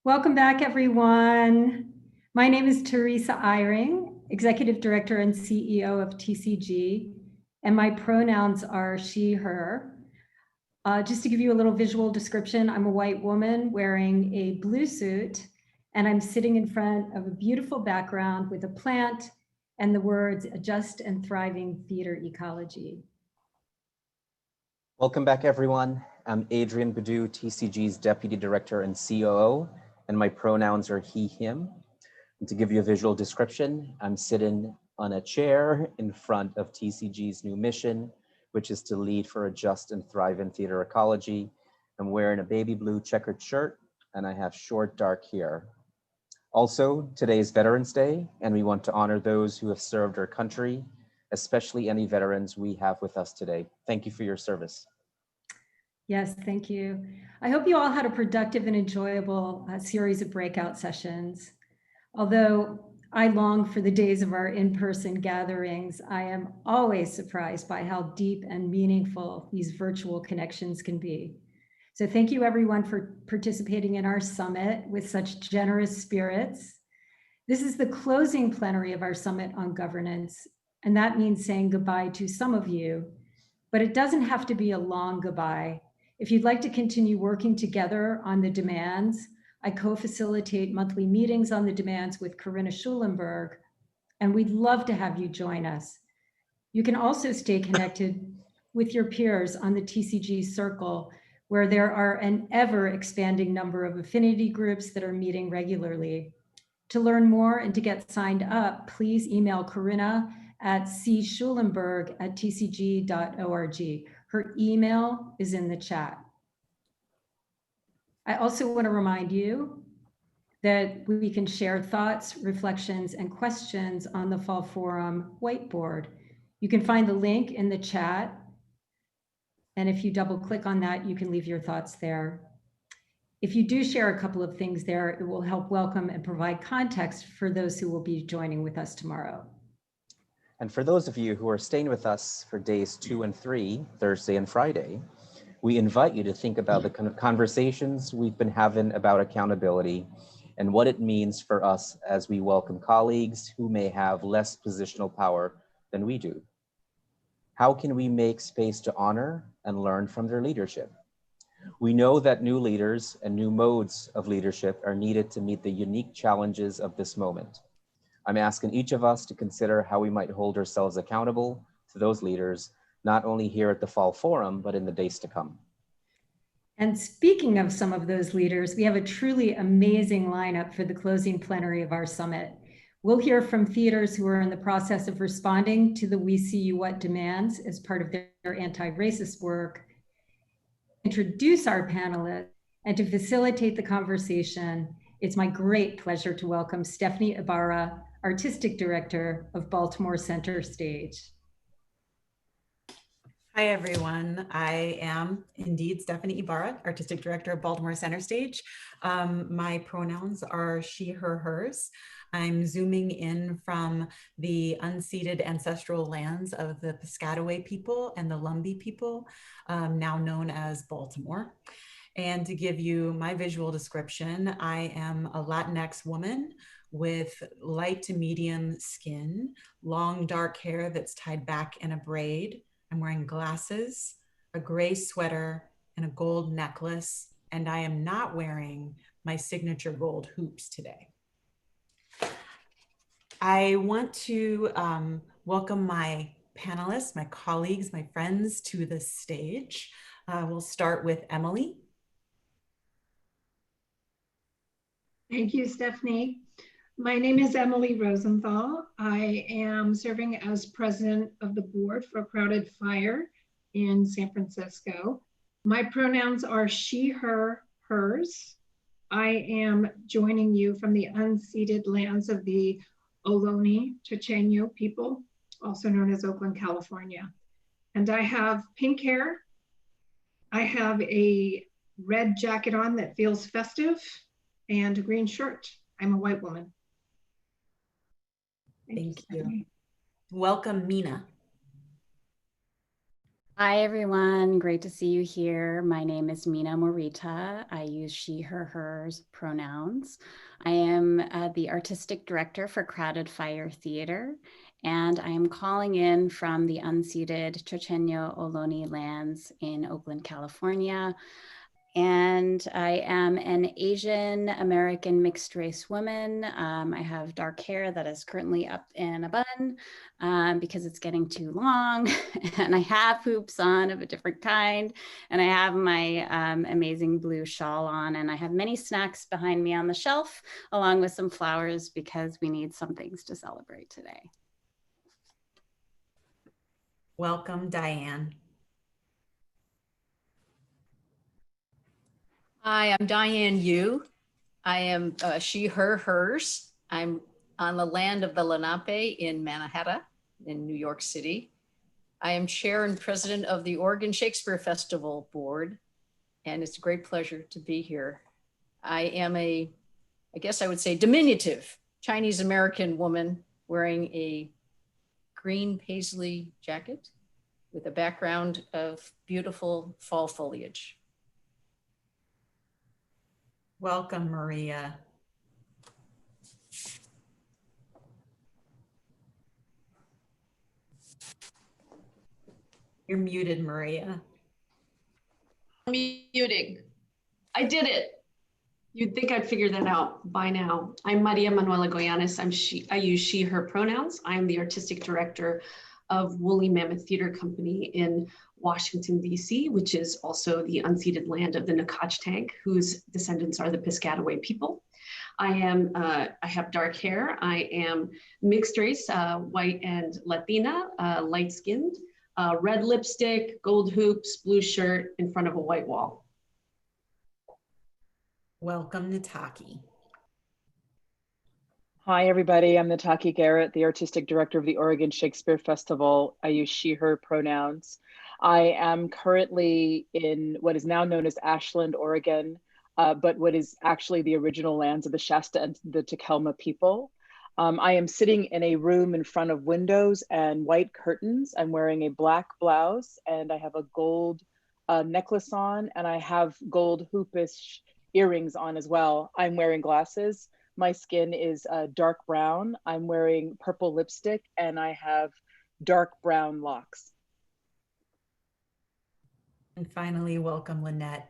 Welcome back, everyone. My name is Teresa Eyring, Executive Director and CEO of TCG, and my pronouns are she, her. Just to give you a little visual description, I'm a white woman wearing a blue suit, and I'm sitting in front of a beautiful background with a plant and the words, "A just and thriving theater ecology." Welcome back, everyone. I'm Adrian Badu, TCG's Deputy Director and COO, and my pronouns are he, him. And to give you a visual description, I'm sitting on a chair in front of TCG's new mission, which is to lead for a just and thriving theater ecology. I'm wearing a baby blue checkered shirt, and I have short, dark hair. Also, today is Veterans Day, and we want to honor those who have served our country, especially any veterans we have with us today. Thank you for your service. Yes, thank you. I hope you all had a productive and enjoyable series of breakout sessions. Although I long for the days of our in-person gatherings, I am always surprised by how deep and meaningful these virtual connections can be. So thank you everyone for participating in our summit with such generous spirits. This is the closing plenary of our summit on governance, and that means saying goodbye to some of you, but it doesn't have to be a long goodbye. If you'd like to continue working together on the demands, I co-facilitate monthly meetings on the demands with Corinna Schulenberg, and we'd love to have you join us. You can also stay connected with your peers on the TCG Circle, where there are an ever-expanding number of affinity groups that are meeting regularly. To learn more and to get signed up, please email Corinna at cschulenberg@tcg.org. Her email is in the chat. I also want to remind you that we can share thoughts, reflections, and questions on the Fall Forum whiteboard. You can find the link in the chat. And if you double click on that, you can leave your thoughts there. If you do share a couple of things there, it will help welcome and provide context for those who will be joining with us tomorrow. And for those of you who are staying with us for days 2 and 3, Thursday and Friday, we invite you to think about the kind of conversations we've been having about accountability and what it means for us as we welcome colleagues who may have less positional power than we do. How can we make space to honor and learn from their leadership? We know that new leaders and new modes of leadership are needed to meet the unique challenges of this moment. I'm asking each of us to consider how we might hold ourselves accountable to those leaders, not only here at the Fall Forum, but in the days to come. And speaking of some of those leaders, we have a truly amazing lineup for the closing plenary of our summit. We'll hear from theaters who are in the process of responding to the We See You What demands as part of their anti-racist work, introduce our panelists, and to facilitate the conversation, it's my great pleasure to welcome Stephanie Ybarra, Artistic Director of Baltimore Center Stage. Hi, everyone. I am indeed Stephanie Ybarra, Artistic Director of Baltimore Center Stage. My pronouns are she, her, hers. I'm zooming in from the unceded ancestral lands of the Piscataway people and the Lumbee people, now known as Baltimore. And to give you my visual description, I am a Latinx woman with light to medium skin, long dark hair that's tied back in a braid. I'm wearing glasses, a gray sweater, and a gold necklace, and I am not wearing my signature gold hoops today. I want to welcome my panelists, my colleagues, my friends to the stage. We'll start with Emily. Thank you, Stephanie. My name is Emily Rosenthal. I am serving as president of the board for Crowded Fire in San Francisco. My pronouns are she, her, hers. I am joining you from the unceded lands of the Ohlone Chochenyo people, also known as Oakland, California. And I have pink hair. I have a red jacket on that feels festive and a green shirt. I'm a white woman. Thank you. Welcome, Mina. Hi, everyone. Great to see you here. My name is Mina Morita. I use she, her, hers pronouns. I am the artistic director for Crowded Fire Theater, and I am calling in from the unceded Chochenyo Ohlone lands in Oakland, California. And I am an Asian American mixed race woman. I have dark hair that is currently up in a bun because it's getting too long. And I have hoops on of a different kind. And I have my amazing blue shawl on. And I have many snacks behind me on the shelf, along with some flowers because we need some things to celebrate today. Welcome, Diane. Hi, I'm Diane Yu. I am she, her, hers. I'm on the land of the Lenape in Manhattan, in New York City. I am chair and president of the Oregon Shakespeare Festival Board, and it's a great pleasure to be here. I am I guess I would say, diminutive Chinese American woman wearing a green paisley jacket with a background of beautiful fall foliage. Welcome, Maria. You're muted, Maria. Muting. I did it. You'd think I'd figure that out by now. I'm Manuela Goyanes. I use she, her pronouns. I'm the artistic director of Woolly Mammoth Theater Company in Washington, D.C., which is also the unceded land of the Nacotchtank, whose descendants are the Piscataway people. I have dark hair. I am mixed race, white and Latina, light skinned, red lipstick, gold hoops, blue shirt in front of a white wall. Welcome, Nataki. Hi, everybody. I'm Nataki Garrett, the artistic director of the Oregon Shakespeare Festival. I use she, her pronouns. I am currently in what is now known as Ashland, Oregon, but what is actually the original lands of the Shasta and the Takelma people. I am sitting in a room in front of windows and white curtains. I'm wearing a black blouse and I have a gold necklace on, and I have gold hoopish earrings on as well. I'm wearing glasses. My skin is dark brown. I'm wearing purple lipstick and I have dark brown locks. And finally, welcome, Lynette.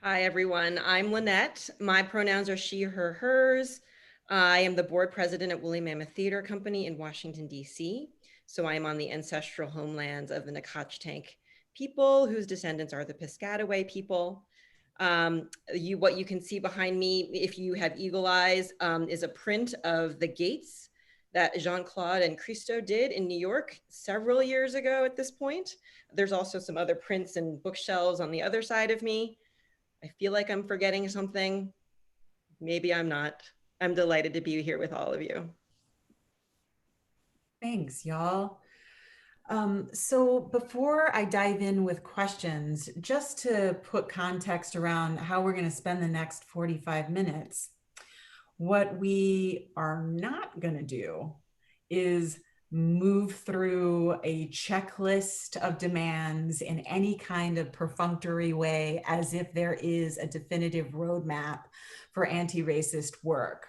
Hi, everyone. I'm Lynette. My pronouns are she, her, hers. I am the board president at Woolly Mammoth Theater Company in Washington, D.C. So I am on the ancestral homelands of the Nacotchtank people, whose descendants are the Piscataway people. What you can see behind me, if you have eagle eyes, is a print of the gates that Jean-Claude and Christo did in New York several years ago at this point. There's also some other prints and bookshelves on the other side of me. I feel like I'm forgetting something. Maybe I'm not. I'm delighted to be here with all of you. Thanks, y'all. So before I dive in with questions, just to put context around how we're going to spend the next 45 minutes, what we are not going to do is move through a checklist of demands in any kind of perfunctory way as if there is a definitive roadmap for anti-racist work.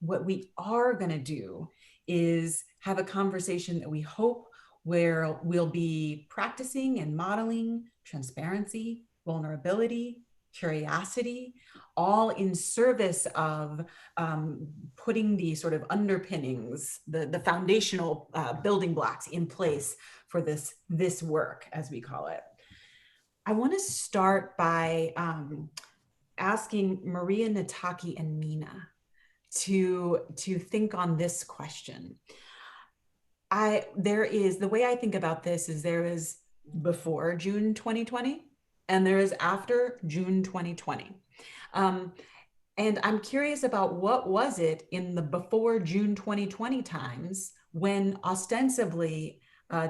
What we are going to do is have a conversation that we hope where we'll be practicing and modeling transparency, vulnerability, curiosity, all in service of putting the sort of underpinnings, the foundational building blocks in place for this work, as we call it. I want to start by asking Maria, Nataki, and Mina to think on this question. The way I think about this is there is before June 2020 and there is after June 2020. And I'm curious about what was it in the before June 2020 times when ostensibly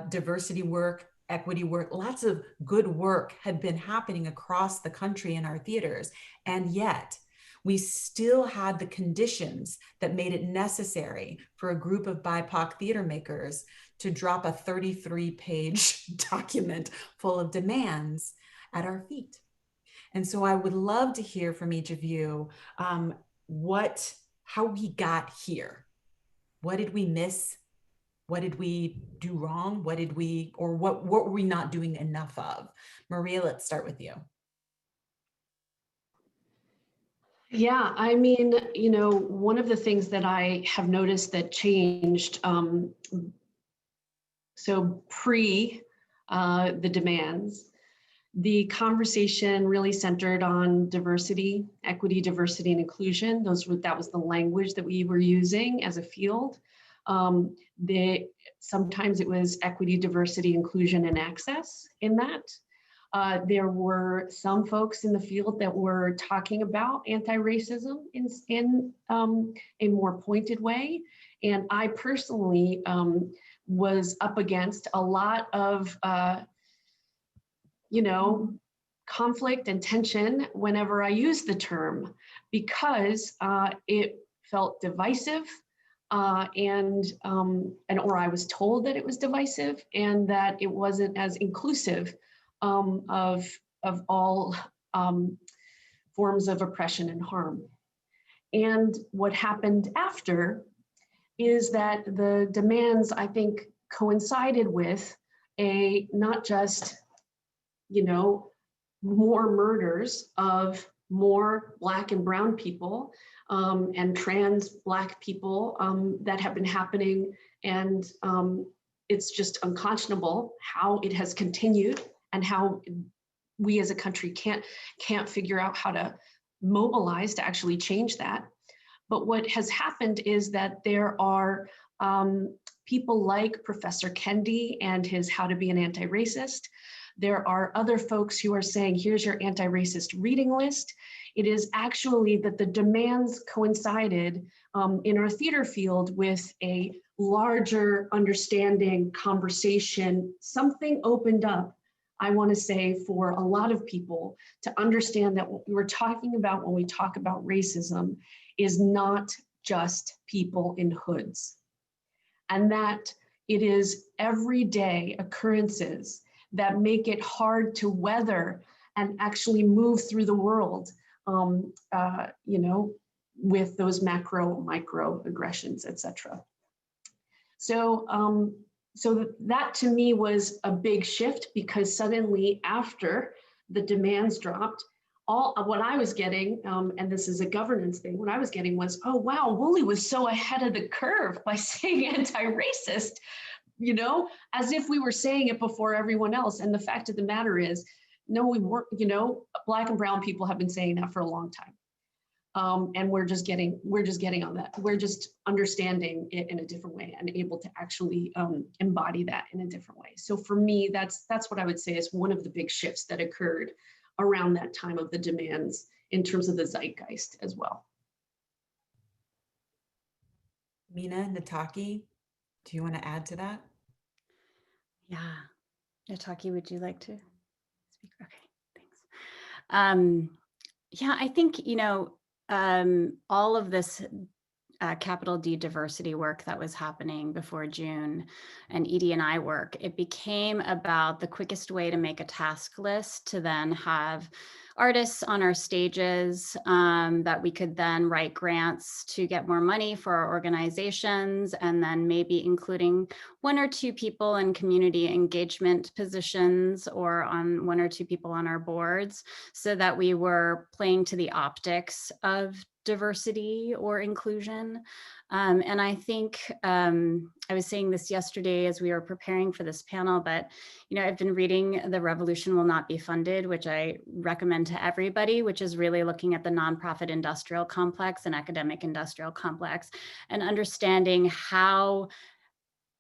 diversity work, equity work, lots of good work had been happening across the country in our theaters. And yet we still had the conditions that made it necessary for a group of BIPOC theater makers to drop a 33-page document full of demands at our feet. And so I would love to hear from each of you how we got here. What did we miss? What did we do wrong? What were we not doing enough of? Maria, let's start with you. Yeah, I mean, one of the things that I have noticed that changed, so pre the demands, the conversation really centered on diversity, equity, diversity, and inclusion. That was the language that we were using as a field. Sometimes it was equity, diversity, inclusion, and access in that. There were some folks in the field that were talking about anti-racism in a more pointed way. And I personally was up against a lot of, conflict and tension whenever I used the term, because it felt divisive, or I was told that it was divisive and that it wasn't as inclusive of all forms of oppression and harm. And what happened after is that the demands, I think, coincided with not just, more murders of more Black and brown people and trans Black people that have been happening. And it's just unconscionable how it has continued and how we as a country can't figure out how to mobilize to actually change that. But what has happened is that there are people like Professor Kendi and his How to Be an Anti-Racist. There are other folks who are saying, here's your anti-racist reading list. It is actually that the demands coincided in our theater field with a larger understanding, conversation. Something opened up, I want to say, for a lot of people to understand that what we were talking about when we talk about racism is not just people in hoods, and that it is everyday occurrences that make it hard to weather and actually move through the world, with those micro aggressions, etc. So that to me was a big shift, because suddenly after the demands dropped, what I was getting, and this is a governance thing, what I was getting was, oh wow, Wooly was so ahead of the curve by saying anti-racist, as if we were saying it before everyone else. And the fact of the matter is, no, we weren't. Black and brown people have been saying that for a long time. And we're just getting on that. We're just understanding it in a different way and able to actually embody that in a different way. So for me, that's what I would say is one of the big shifts that occurred around that time of the demands in terms of the zeitgeist as well. Mina, Nataki, do you want to add to that? Yeah. Nataki, would you like to speak? Okay, thanks. Yeah, I think, all of this capital D diversity work that was happening before June and ED&I work, it became about the quickest way to make a task list to then have artists on our stages that we could then write grants to get more money for our organizations, and then maybe including one or two people in community engagement positions or on one or two people on our boards, so that we were playing to the optics of diversity or inclusion. And I think I was saying this yesterday as we were preparing for this panel, but I've been reading The Revolution Will Not Be Funded, which I recommend to everybody, which is really looking at the nonprofit industrial complex and academic industrial complex, and understanding how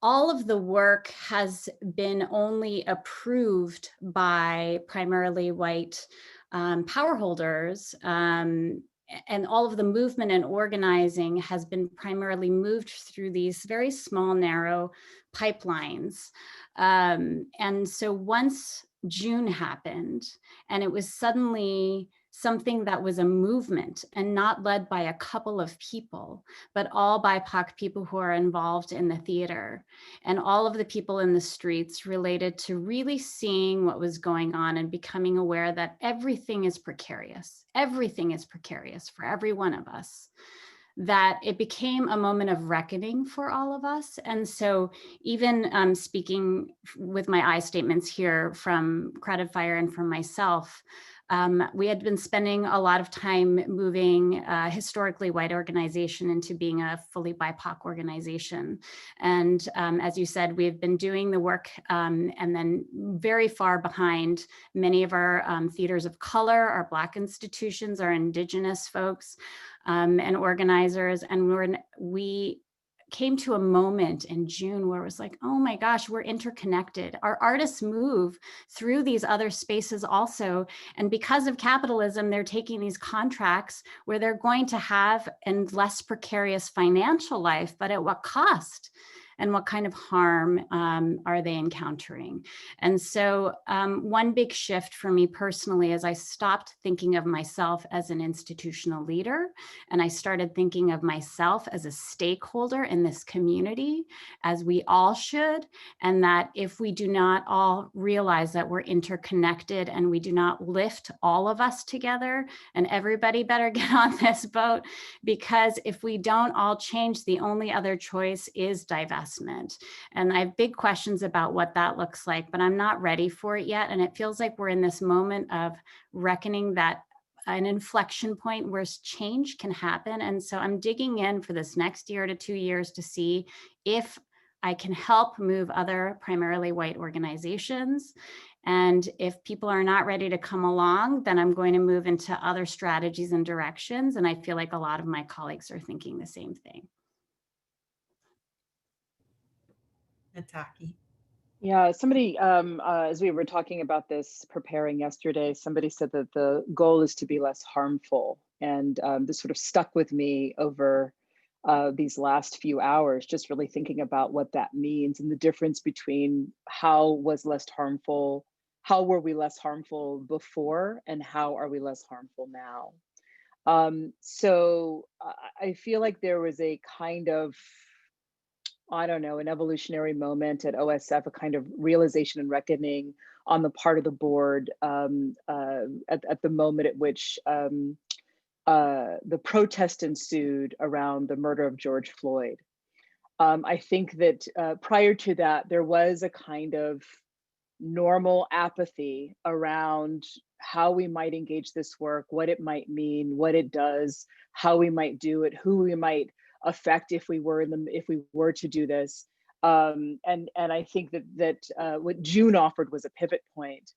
all of the work has been only approved by primarily white power holders, and all of the movement and organizing has been primarily moved through these very small, narrow pipelines. And so once June happened, and it was suddenly something that was a movement and not led by a couple of people, but all BIPOC people who are involved in the theater, and all of the people in the streets related to really seeing what was going on and becoming aware that everything is precarious. Everything is precarious for every one of us. That it became a moment of reckoning for all of us. And so even speaking with my I statements here from Crowded Fire and from myself, we had been spending a lot of time moving a historically white organization into being a fully BIPOC organization. And as you said, we've been doing the work and then very far behind many of our theaters of color, our Black institutions, our Indigenous folks, and organizers. And we came to a moment in June where it was like, oh my gosh, we're interconnected. Our artists move through these other spaces also. And because of capitalism, they're taking these contracts where they're going to have a less precarious financial life, but at what cost? And what kind of harm are they encountering? And so one big shift for me personally is I stopped thinking of myself as an institutional leader, and I started thinking of myself as a stakeholder in this community, as we all should, and that if we do not all realize that we're interconnected and we do not lift all of us together, and everybody better get on this boat, because if we don't all change, the only other choice is divestment. And I have big questions about what that looks like, but I'm not ready for it yet. And it feels like we're in this moment of reckoning that an inflection point where change can happen. And so I'm digging in for this next year to 2 years to see if I can help move other primarily white organizations. And if people are not ready to come along, then I'm going to move into other strategies and directions. And I feel like a lot of my colleagues are thinking the same thing. Nataki. Yeah, somebody, as we were talking about this, preparing yesterday, somebody said that the goal is to be less harmful. And this sort of stuck with me over these last few hours, just really thinking about what that means and the difference between how was less harmful, how were we less harmful before, and how are we less harmful now? So I feel like there was a kind of, I don't know, an evolutionary moment at OSF, a kind of realization and reckoning on the part of the board at the moment at which the protest ensued around the murder of George Floyd. I think that prior to that, there was a kind of normal apathy around how we might engage this work, what it might mean, what it does, how we might do it, who we might affect if we were to do this. And I think that what June offered was a pivot point.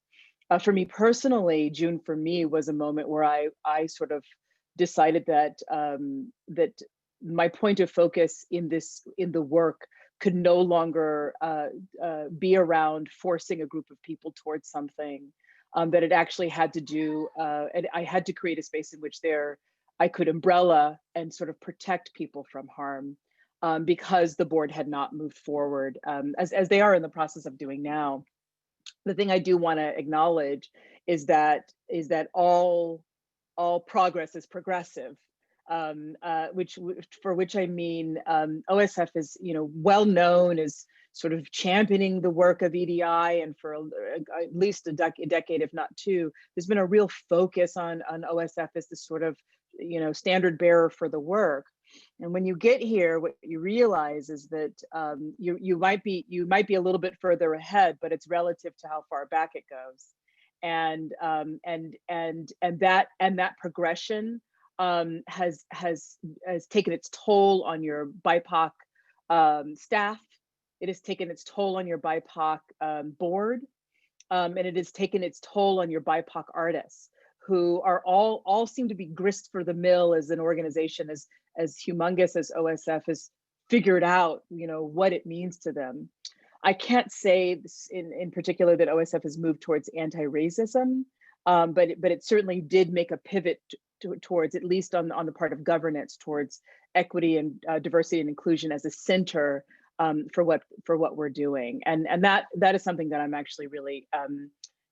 For me personally, June for me was a moment where I sort of decided that that my point of focus in the work could no longer be around forcing a group of people towards something, that it actually had to do, and I had to create a space in which I could umbrella and sort of protect people from harm, because the board had not moved forward as they are in the process of doing now. The thing I do want to acknowledge is that all progress is progressive, for which I mean OSF is well known as sort of championing the work of EDI, and for at least a decade, if not two, there's been a real focus on OSF as the sort of standard bearer for the work. And when you get here, what you realize is that you might be a little bit further ahead, but it's relative to how far back it goes, and that progression has taken its toll on your BIPOC staff. It has taken its toll on your BIPOC board, and it has taken its toll on your BIPOC artists, who are all seem to be grist for the mill as an organization, as humongous as OSF has figured out, what it means to them. I can't say in particular that OSF has moved towards anti-racism, but it certainly did make a pivot towards, at least on the part of governance, towards equity and diversity and inclusion as a center for what we're doing, and that is something that I'm actually really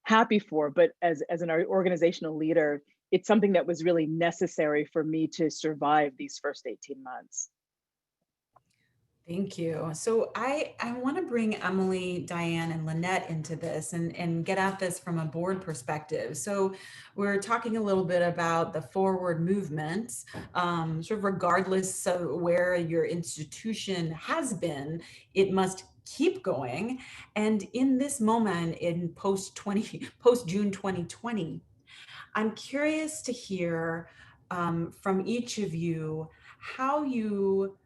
happy for. But as an organizational leader, it's something that was really necessary for me to survive these first 18 months. Thank you. So I want to bring Emily, Diane, and Lynette into this and get at this from a board perspective. So we're talking a little bit about the forward movements, sort of regardless of where your institution has been, it must keep going. And in this moment in post June 2020, I'm curious to hear from each of you how you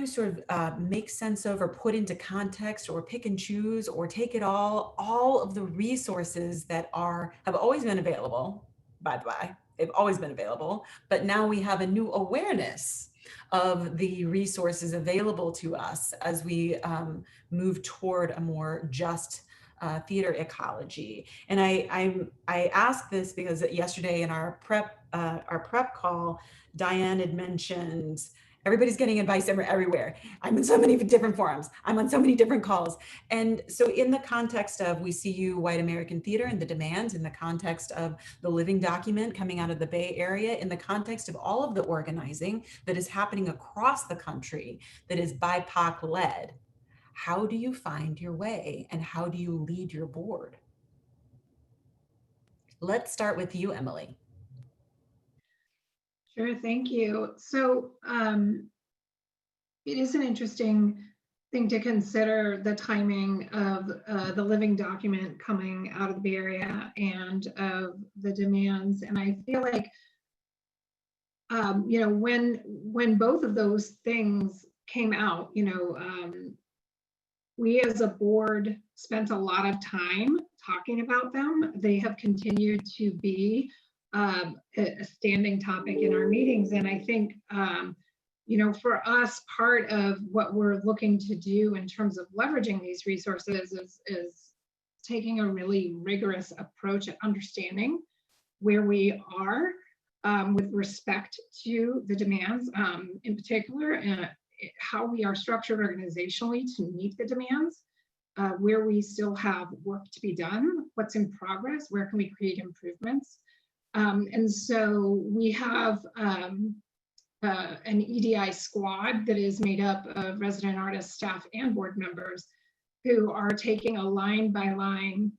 sort of make sense of or put into context or pick and choose or take it all of the resources that have always been available, by the way, they've always been available, but now we have a new awareness of the resources available to us as we move toward a more just theater ecology. And I ask this because yesterday in our prep call, Diane had mentioned everybody's getting advice everywhere. I'm in so many different forums. I'm on so many different calls. And so in the context of We See You White American Theater and the demands, in the context of the living document coming out of the Bay Area, in the context of all of the organizing that is happening across the country that is BIPOC led, how do you find your way and how do you lead your board? Let's start with you, Emily. Sure, thank you. So it is an interesting thing to consider, the timing of the living document coming out of the Bay Area and of the demands. And I feel like, you know, when both of those things came out, you know, we as a board spent a lot of time talking about them. They have continued to be a standing topic in our meetings. And I think, you know, for us, part of what we're looking to do in terms of leveraging these resources is taking a really rigorous approach at understanding where we are with respect to the demands, in particular, and how we are structured organizationally to meet the demands, where we still have work to be done, what's in progress, where can we create improvements. And so we have an EDI squad that is made up of resident artists, staff, and board members who are taking a line by line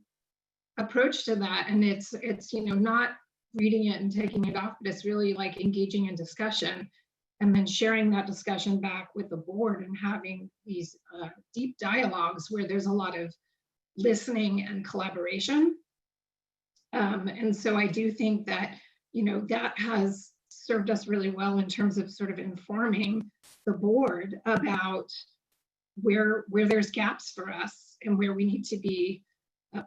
approach to that. And it's you know, not reading it and taking it off, but it's really like engaging in discussion and then sharing that discussion back with the board and having these deep dialogues where there's a lot of listening and collaboration. And so I do think that, you know, that has served us really well in terms of sort of informing the board about where there's gaps for us and where we need to be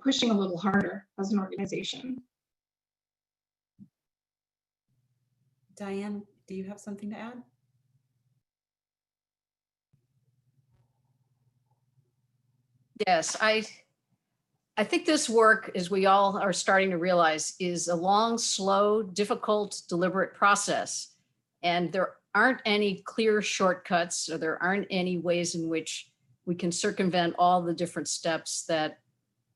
pushing a little harder as an organization. Diane, do you have something to add? Yes, I think this work, as we all are starting to realize, is a long, slow, difficult, deliberate process. And there aren't any clear shortcuts, or there aren't any ways in which we can circumvent all the different steps that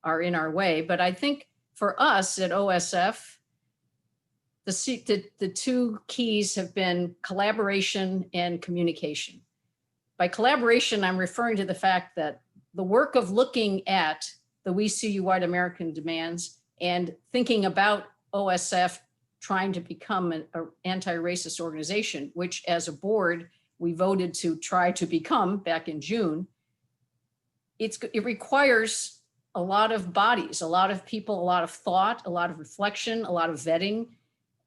are in our way. But I think for us at OSF, the two keys have been collaboration and communication. By collaboration, I'm referring to the fact that the work of looking at the We See You White American demands and thinking about OSF trying to become an anti-racist organization, which as a board, we voted to try to become back in June. It requires a lot of bodies, a lot of people, a lot of thought, a lot of reflection, a lot of vetting,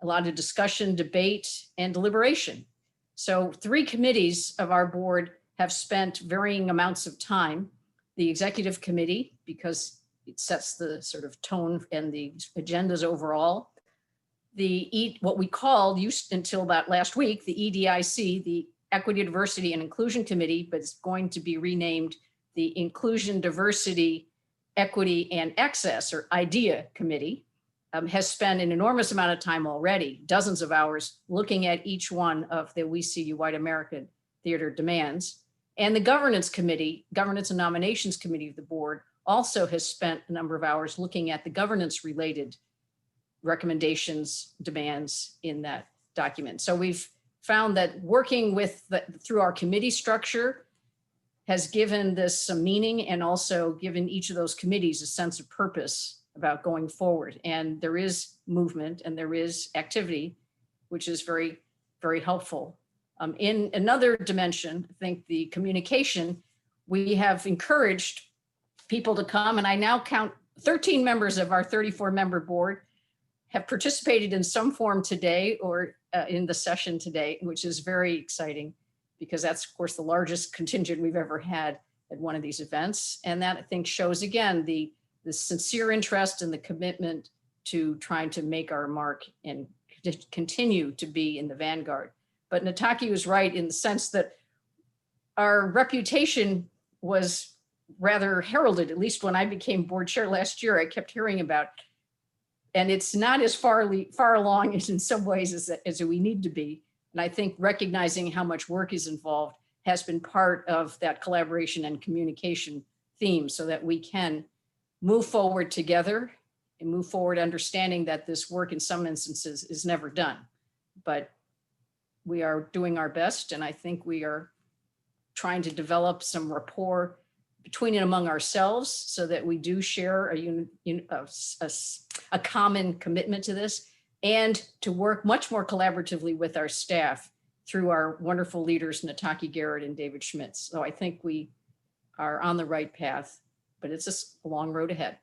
a lot of discussion, debate, and deliberation. So 3 committees of our board have spent varying amounts of time. The executive committee, because it sets the sort of tone and the agendas overall. What we called, until about last week, the EDIC, the Equity, Diversity, and Inclusion Committee, but it's going to be renamed the Inclusion, Diversity, Equity, and Access, or IDEA Committee, has spent an enormous amount of time already, dozens of hours, looking at each one of the We See You White American Theater demands. And the Governance Committee, Governance and Nominations Committee of the board, also has spent a number of hours looking at the governance related recommendations, demands in that document. So we've found that working with through our committee structure has given this some meaning and also given each of those committees a sense of purpose about going forward. And there is movement and there is activity, which is very, very helpful. In another dimension, I think the communication, we have encouraged people to come, and I now count 13 members of our 34-member board have participated in some form today or in the session today, which is very exciting because that's, of course, the largest contingent we've ever had at one of these events. And that, I think, shows, again, the sincere interest and the commitment to trying to make our mark and continue to be in the vanguard. But Nataki was right in the sense that our reputation was rather heralded, at least when I became board chair last year, I kept hearing about, and it's not as far along as in some ways as we need to be. And I think recognizing how much work is involved has been part of that collaboration and communication theme so that we can move forward together and move forward understanding that this work in some instances is never done. But we are doing our best, and I think we are trying to develop some rapport between and among ourselves so that we do share a common commitment to this, and to work much more collaboratively with our staff through our wonderful leaders, Nataki, Garrett, and David Schmitz. So I think we are on the right path, but it's a long road ahead.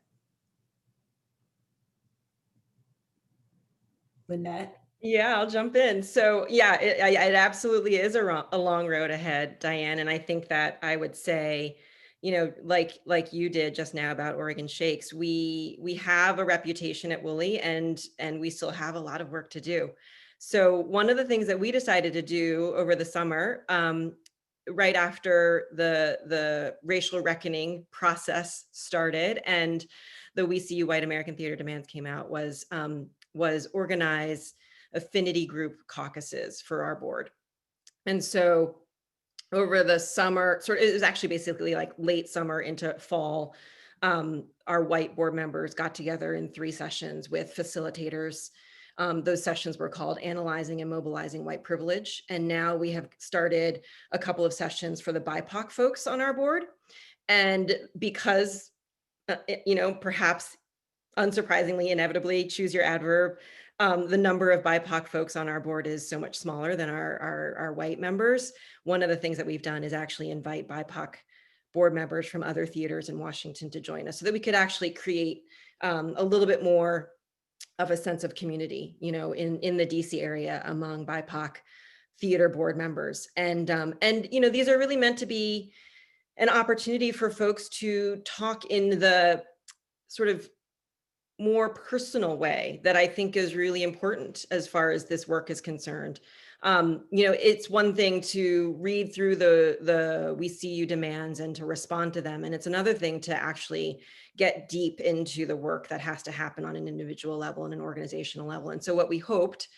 Lynette? Yeah, I'll jump in. So yeah, it absolutely is a long road ahead, Diane. And I think that I would say, you know, like you did just now about Oregon Shakes, we have a reputation at Woolly, and we still have a lot of work to do. So one of the things that we decided to do over the summer, right after the racial reckoning process started and the We See You White American Theater Demands came out, was organize affinity group caucuses for our board. And so over the summer, it was actually basically like late summer into fall, our white board members got together in 3 sessions with facilitators. Those sessions were called Analyzing and Mobilizing White Privilege. And now we have started a couple of sessions for the BIPOC folks on our board. And because, you know, perhaps unsurprisingly, inevitably, choose your adverb, the number of BIPOC folks on our board is so much smaller than our white members. One of the things that we've done is actually invite BIPOC board members from other theaters in Washington to join us so that we could actually create a little bit more of a sense of community, you know, in the DC area among BIPOC theater board members. And you know, these are really meant to be an opportunity for folks to talk in the sort of more personal way that I think is really important as far as this work is concerned. You know, it's one thing to read through the We See You demands and to respond to them. And it's another thing to actually get deep into the work that has to happen on an individual level and an organizational level. And so what we hoped,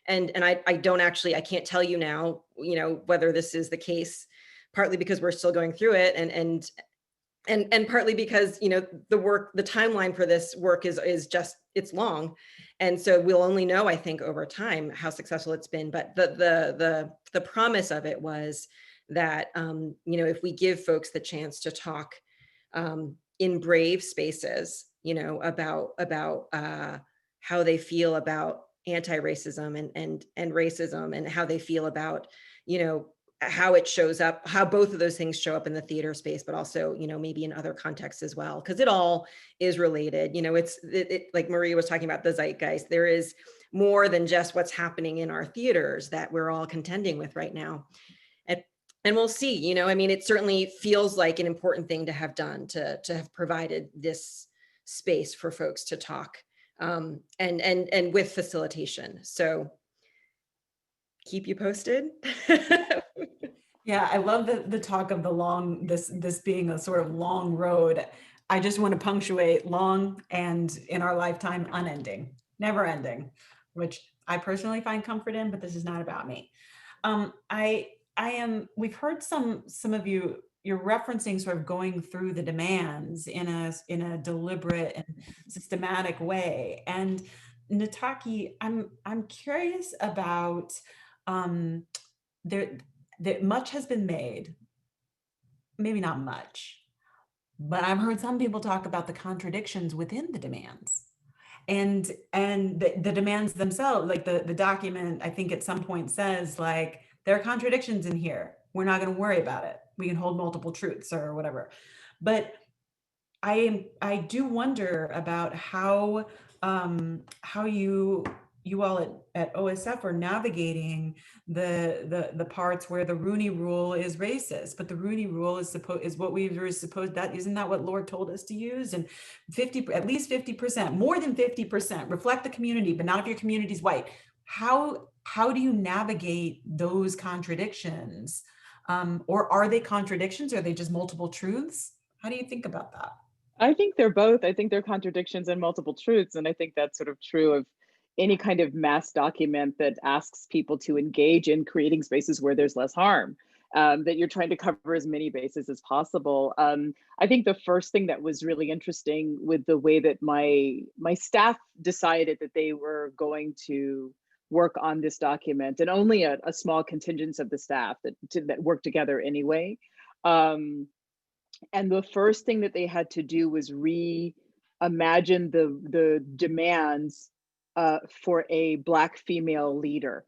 and I can't tell you now, you know, whether this is the case, partly because we're still going through it, and partly because, you know, the timeline for this work is just, it's long. And so we'll only know, I think, over time how successful it's been. But the promise of it was that, you know, if we give folks the chance to talk in brave spaces, you know, about how they feel about anti-racism and racism, and how they feel about, you know, how it shows up, how both of those things show up in the theater space, but also, you know, maybe in other contexts as well, because it all is related. You know, it's like Maria was talking about the zeitgeist. There is more than just what's happening in our theaters that we're all contending with right now. And we'll see, you know, I mean, it certainly feels like an important thing to have done, to have provided this space for folks to talk, and with facilitation. So keep you posted. Yeah, I love the talk of the long, this being a sort of long road. I just want to punctuate long and in our lifetime unending, never ending, which I personally find comfort in, but this is not about me. We've heard some of you're referencing sort of going through the demands in a deliberate and systematic way. And Nataki, I'm curious about there that much has been made, maybe not much, but I've heard some people talk about the contradictions within the demands. And the demands themselves, like the document, I think at some point says like, there are contradictions in here. We're not going to worry about it. We can hold multiple truths or whatever. But I do wonder about how you all at OSF are navigating the parts where the Rooney Rule is racist, but the Rooney Rule is what we were supposed, that isn't that what Lord told us to use? And at least 50%, more than 50%, reflect the community, but not if your community's white. How do you navigate those contradictions? Or are they contradictions? Are they just multiple truths? How do you think about that? I think they're both. I think they're contradictions and multiple truths. And I think that's sort of true of any kind of mass document that asks people to engage in creating spaces where there's less harm, that you're trying to cover as many bases as possible. I think the first thing that was really interesting with the way that my staff decided that they were going to work on this document, and only a small contingent of the staff that worked together anyway. And the first thing that they had to do was reimagine the demands for a Black female leader,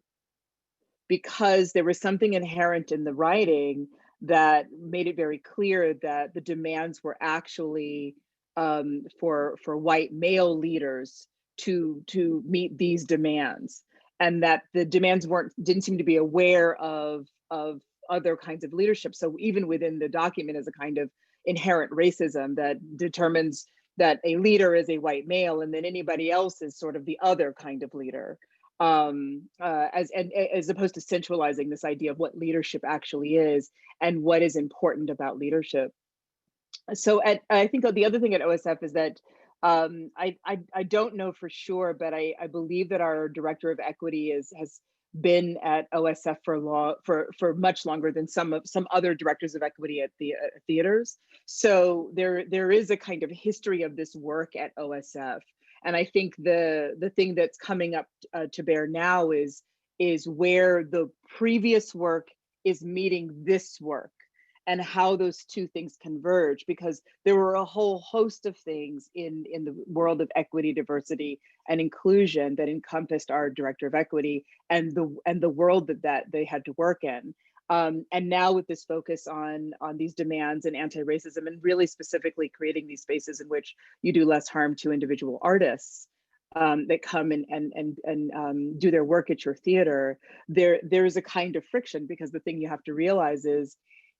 because there was something inherent in the writing that made it very clear that the demands were actually for white male leaders to meet these demands, and that the demands didn't seem to be aware of other kinds of leadership. So even within the document is a kind of inherent racism that determines that a leader is a white male and then anybody else is sort of the other kind of leader, as opposed to centralizing this idea of what leadership actually is and what is important about leadership. So I think the other thing at OSF is that I don't know for sure, but I believe that our director of equity has been at OSF for much longer than some other directors of equity at the theaters. So there is a kind of history of this work at OSF, and I think the thing that's coming up to bear now is where the previous work is meeting this work, and how those two things converge, because there were a whole host of things in the world of equity, diversity, and inclusion that encompassed our director of equity and the world that they had to work in. And now with this focus on these demands and anti-racism, and really specifically creating these spaces in which you do less harm to individual artists that come and do their work at your theater, there's a kind of friction, because the thing you have to realize is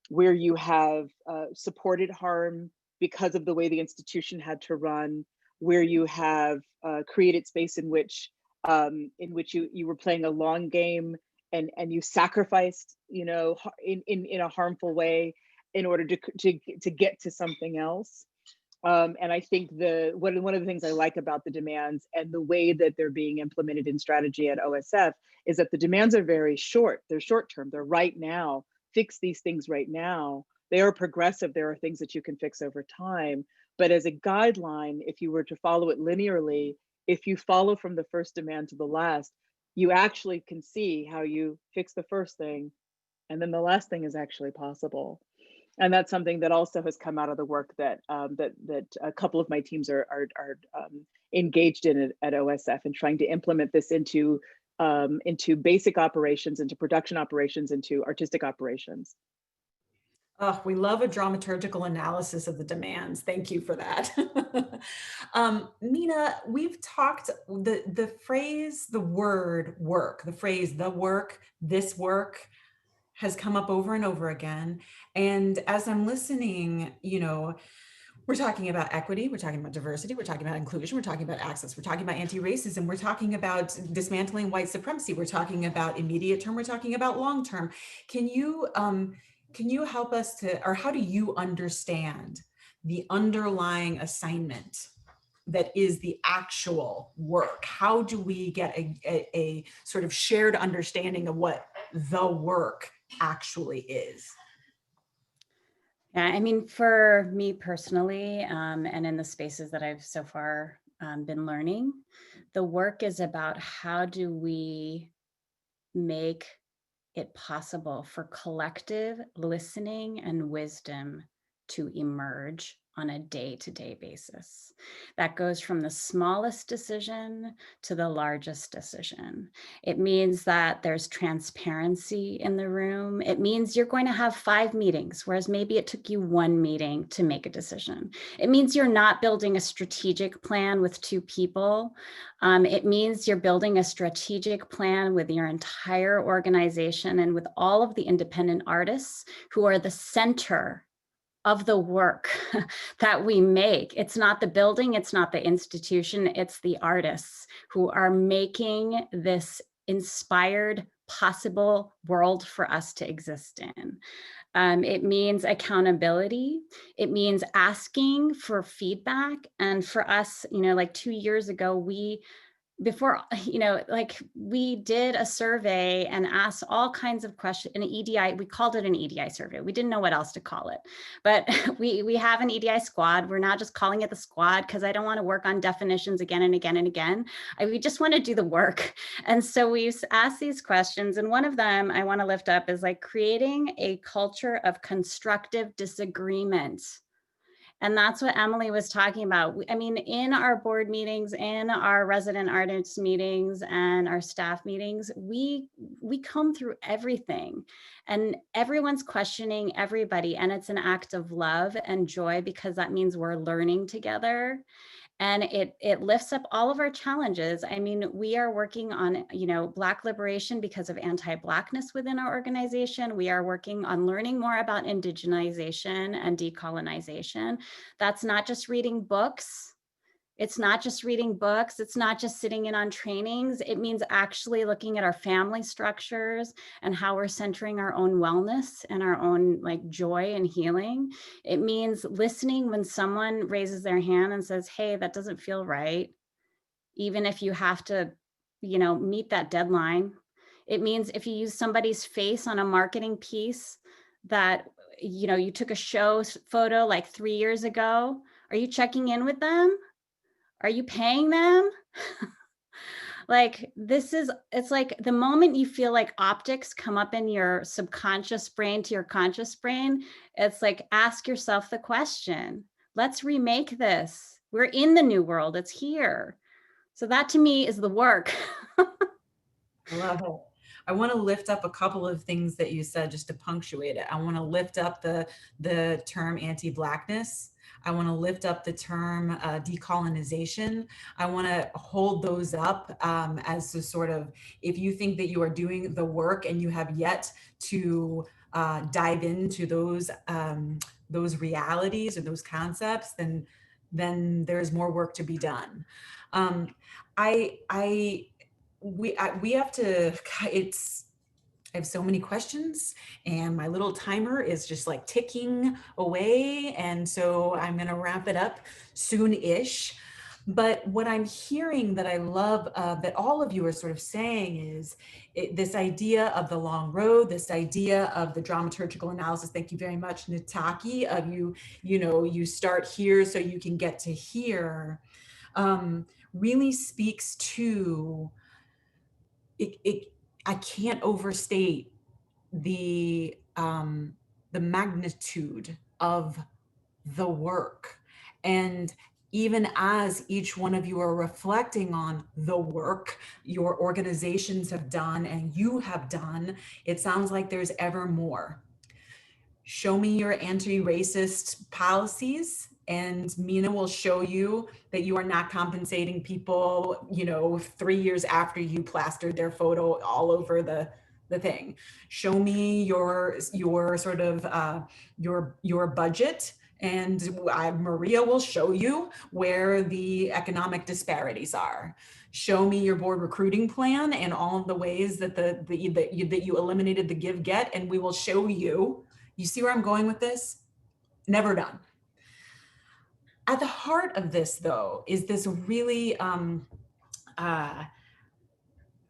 where you have supported harm because of the way the institution had to run, where you have created space in which you were playing a long game and you sacrificed, in a harmful way in order to get to something else. And I think one of the things I like about the demands and the way that they're being implemented in strategy at OSF is that the demands are very short. They're short term. They're right now. Fix these things right now. They are progressive. There are things that you can fix over time. But as a guideline, if you were to follow it linearly, if you follow from the first demand to the last, you actually can see how you fix the first thing, and then the last thing is actually possible. And that's something that also has come out of the work that a couple of my teams are engaged in at OSF, and trying to implement this into basic operations, into production operations, into artistic operations. Oh, we love a dramaturgical analysis of the demands. Thank you for that. Mina, we've talked, the phrase, the word work, the phrase, the work, this work, has come up over and over again. And as I'm listening, we're talking about equity, we're talking about diversity, we're talking about inclusion, we're talking about access, we're talking about anti-racism, we're talking about dismantling white supremacy, we're talking about immediate term, we're talking about long term. Can you help us or how do you understand the underlying assignment that is the actual work? How do we get a sort of shared understanding of what the work actually is? Yeah, I mean, for me personally, and in the spaces that I've so far been learning. The work is about how do we make it possible for collective listening and wisdom to emerge on a day-to-day basis. That goes from the smallest decision to the largest decision. It means that there's transparency in the room. It means you're going to have 5 meetings, whereas maybe it took you 1 meeting to make a decision. It means you're not building a strategic plan with 2 people. It means you're building a strategic plan with your entire organization and with all of the independent artists who are the center of the work that we make. It's not the building, it's not the institution, it's the artists who are making this inspired, possible world for us to exist in. It means accountability. It means asking for feedback. And for us, like 2 years ago, we did a survey and asked all kinds of questions, an EDI, we called it an EDI survey. We didn't know what else to call it, but we have an EDI squad. We're not just calling it the squad because I don't want to work on definitions again and again and again. We just want to do the work. And so we asked these questions. And one of them I want to lift up is like creating a culture of constructive disagreement. And that's what Emily was talking about. I mean, in our board meetings, in our resident artists meetings and our staff meetings, we comb through everything and everyone's questioning everybody. And it's an act of love and joy because that means we're learning together. And it lifts up all of our challenges. I mean, we are working on, Black liberation because of anti-Blackness within our organization. We are working on learning more about indigenization and decolonization. That's not just reading books. It's not just reading books. It's not just sitting in on trainings. It means actually looking at our family structures and how we're centering our own wellness and our own joy and healing. It means listening when someone raises their hand and says, hey, that doesn't feel right. Even if you have to, meet that deadline. It means if you use somebody's face on a marketing piece that, you took a show photo like 3 years ago, are you checking in with them? Are you paying them? It's like the moment you feel like optics come up in your subconscious brain to your conscious brain, it's like, ask yourself the question, let's remake this. We're in the new world, it's here. So that to me is the work. I love it. I want to lift up a couple of things that you said just to punctuate it. I want to lift up the term anti-Blackness. I want to lift up the term decolonization. I want to hold those up as a sort of, if you think that you are doing the work and you have yet to dive into those realities or those concepts, then there's more work to be done. We have to, I have so many questions and my little timer is just like ticking away. And so I'm going to wrap it up soon-ish. But what I'm hearing that I love that all of you are sort of saying is this idea of the long road, this idea of the dramaturgical analysis. Thank you very much, Nataki, of you start here so you can get to here, really speaks to I can't overstate the magnitude of the work. And even as each one of you are reflecting on the work your organizations have done and you have done, it sounds like there's ever more. Show me your anti-racist policies, and Mina will show you that you are not compensating people, 3 years after you plastered their photo all over the thing. Show me your sort of your budget, and Maria will show you where the economic disparities are. Show me your board recruiting plan and all of the ways that that you eliminated the give-get, and we will show you. You see where I'm going with this? Never done. At the heart of this, though, is this really,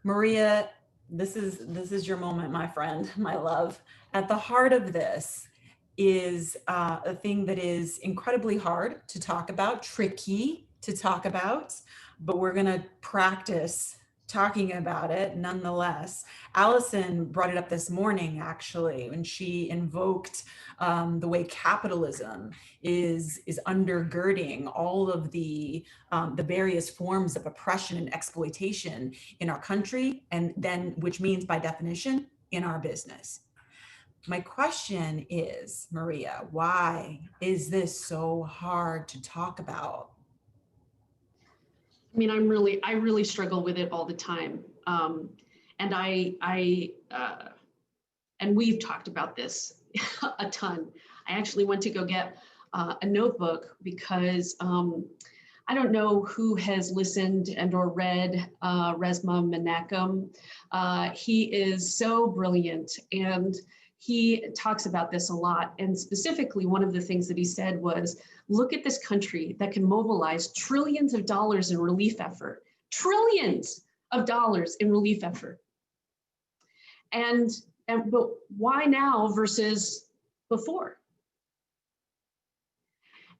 Maria, this is your moment, my friend, my love. At the heart of this is a thing that is incredibly hard to talk about, tricky, to talk about, but we're going to practice talking about it nonetheless. Allison brought it up this morning, actually, when she invoked the way capitalism is undergirding all of the various forms of oppression and exploitation in our country, and then, which means by definition, in our business. My question is, Maria, why is this so hard to talk about? I mean, I really struggle with it all the time. And and we've talked about this a ton. I actually went to go get a notebook because I don't know who has listened and or read Resmaa Menakem. He is so brilliant, and he talks about this a lot. And specifically, one of the things that he said was, look at this country that can mobilize trillions of dollars in relief effort, trillions of dollars in relief effort. But why now versus before?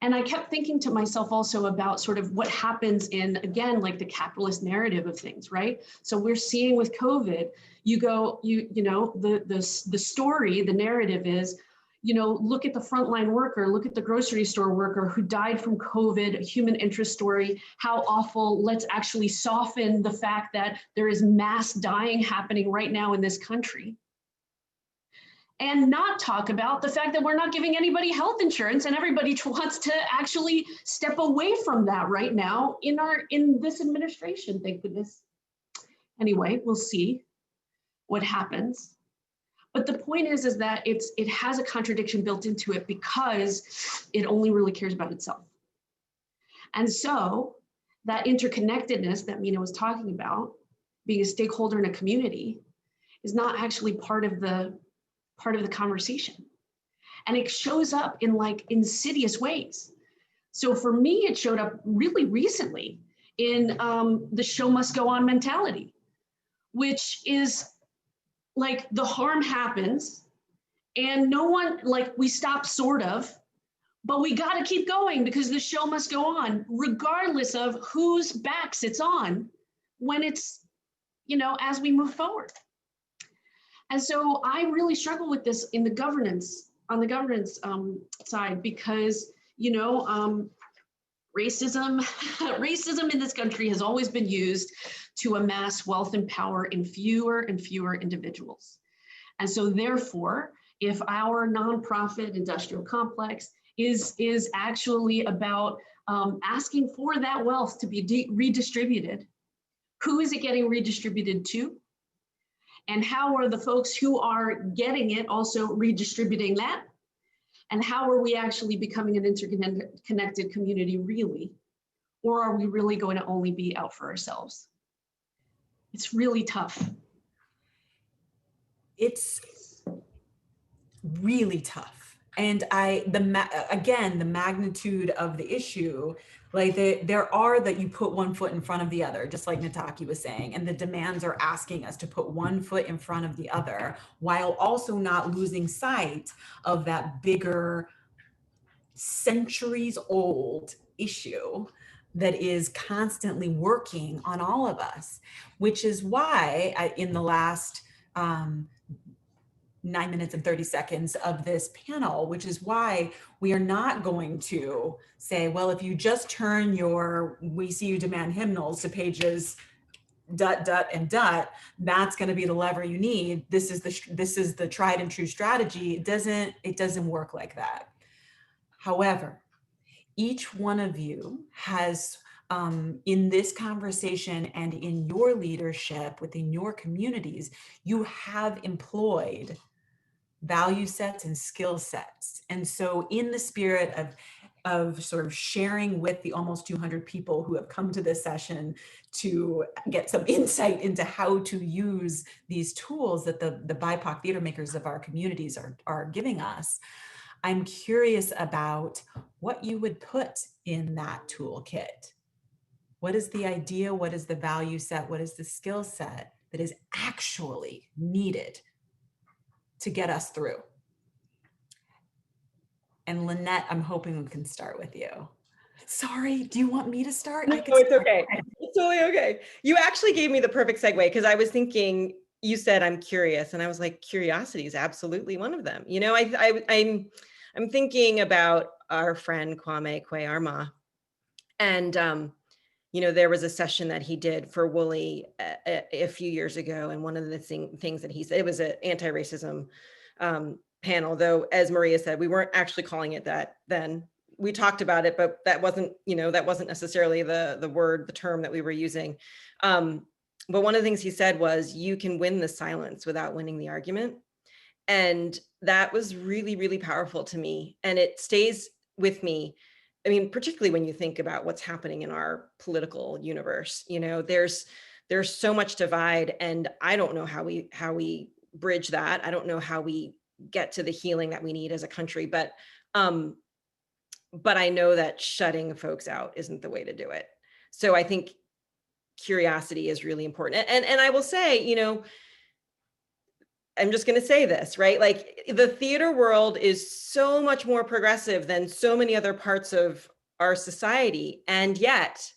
And I kept thinking to myself also about sort of what happens in, again, like the capitalist narrative of things, right? So we're seeing with COVID, the story, the narrative is, look at the frontline worker, look at the grocery store worker who died from COVID, a human interest story, how awful, let's actually soften the fact that there is mass dying happening right now in this country. And not talk about the fact that we're not giving anybody health insurance, and everybody wants to actually step away from that right now in this administration, thank goodness. Anyway, we'll see what happens. But the point is that it has a contradiction built into it because it only really cares about itself. And so that interconnectedness that Mina was talking about, being a stakeholder in a community, is not actually part of the conversation. And it shows up in like insidious ways. So for me, it showed up really recently in the show must go on mentality, which is like the harm happens and no one, like we stop sort of, but we got to keep going because the show must go on regardless of whose backs it's on when it's, as we move forward. And so I really struggle with this on the governance side because, racism in this country has always been used to amass wealth and power in fewer and fewer individuals. And so therefore, if our nonprofit industrial complex is actually about asking for that wealth to be redistributed, who is it getting redistributed to? And how are the folks who are getting it also redistributing that? And how are we actually becoming an interconnected community really? Or are we really going to only be out for ourselves? It's really tough. It's really tough. And again, the magnitude of the issue, like there are that you put one foot in front of the other, just like Nataki was saying, and the demands are asking us to put one foot in front of the other while also not losing sight of that bigger centuries old issue that is constantly working on all of us, which is why in the last 9 minutes and 30 seconds of this panel, which is why we are not going to say, well, if you just turn your "We See You Demand" hymnals to pages ... and ... that's going to be the lever you need. This is the tried and true strategy. It doesn't work like that. However, each one of you has in this conversation and in your leadership within your communities, you have employed value sets and skill sets. And so in the spirit of sort of sharing with the almost 200 people who have come to this session to get some insight into how to use these tools that the BIPOC theater makers of our communities are giving us, I'm curious about what you would put in that toolkit. What is the idea? What is the value set? What is the skill set that is actually needed to get us through? And Lynette, I'm hoping we can start with you. Sorry, do you want me to start? No, I could it's start. okay. It's totally okay. You actually gave me the perfect segue because I was thinking, you said I'm curious, and I was like, curiosity is absolutely one of them. You know, I'm thinking about our friend Kwame Kwei-Armah, and you know, there was a session that he did for Woolly a few years ago, and one of the things that he said, it was an anti-racism panel, though, as Maria said, we weren't actually calling it that then. We talked about it, but that wasn't, you know, that wasn't necessarily the term that we were using. But one of the things he said was, you can win the silence without winning the argument. And that was really, really powerful to me. And it stays with me. I mean, particularly when you think about what's happening in our political universe, you know, there's so much divide, and I don't know how we bridge that. I don't know how we get to the healing that we need as a country, but I know that shutting folks out isn't the way to do it. So I think curiosity is really important. And I will say, you know, I'm just going to say this, right? Like, the theater world is so much more progressive than so many other parts of our society. And yet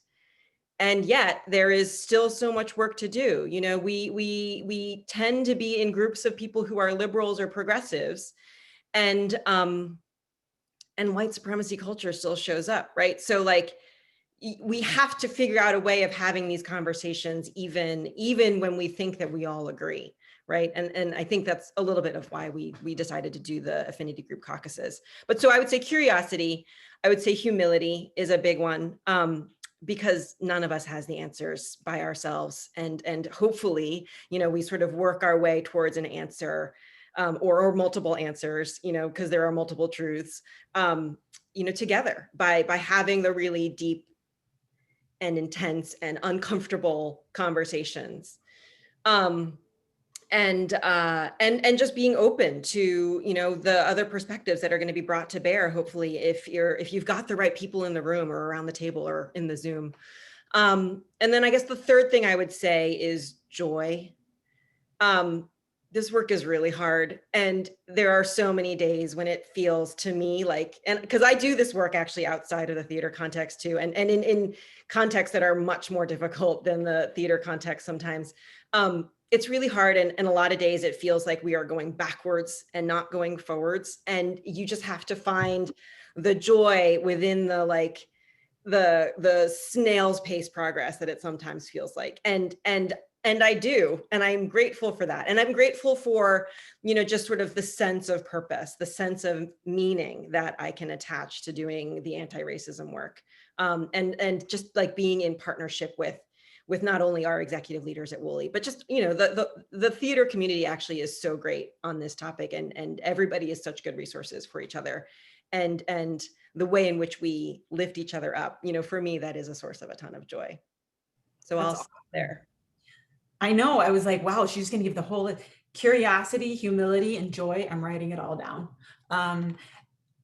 there is still so much work to do. You know, we tend to be in groups of people who are liberals or progressives, and white supremacy culture still shows up, right? So like, we have to figure out a way of having these conversations, even when we think that we all agree, right? And I think that's a little bit of why we decided to do the affinity group caucuses. But so I would say curiosity, I would say humility is a big one, because none of us has the answers by ourselves, and hopefully, you know, we sort of work our way towards an answer, or multiple answers, you know, because there are multiple truths, you know, together by having the really deep and intense and uncomfortable conversations, and just being open to, you know, the other perspectives that are going to be brought to bear, hopefully, if you've got the right people in the room or around the table or in the Zoom. And then I guess the third thing I would say is joy. This work is really hard, and there are so many days when it feels to me like, and because I do this work actually outside of the theater context too, and in contexts that are much more difficult than the theater context sometimes. It's really hard, and a lot of days it feels like we are going backwards and not going forwards, and you just have to find the joy within the, like, the snail's pace progress that it sometimes feels like, and I do, and I'm grateful for that. And I'm grateful for, you know, just sort of the sense of purpose, the sense of meaning that I can attach to doing the anti-racism work. And just like being in partnership with not only our executive leaders at Woolly, but just, you know, the theater community actually is so great on this topic, and everybody is such good resources for each other. And the way in which we lift each other up, you know, for me, that is a source of a ton of joy. So I'll stop there. I know, I was like, wow, she's gonna give the whole curiosity, humility, and joy. I'm writing it all down.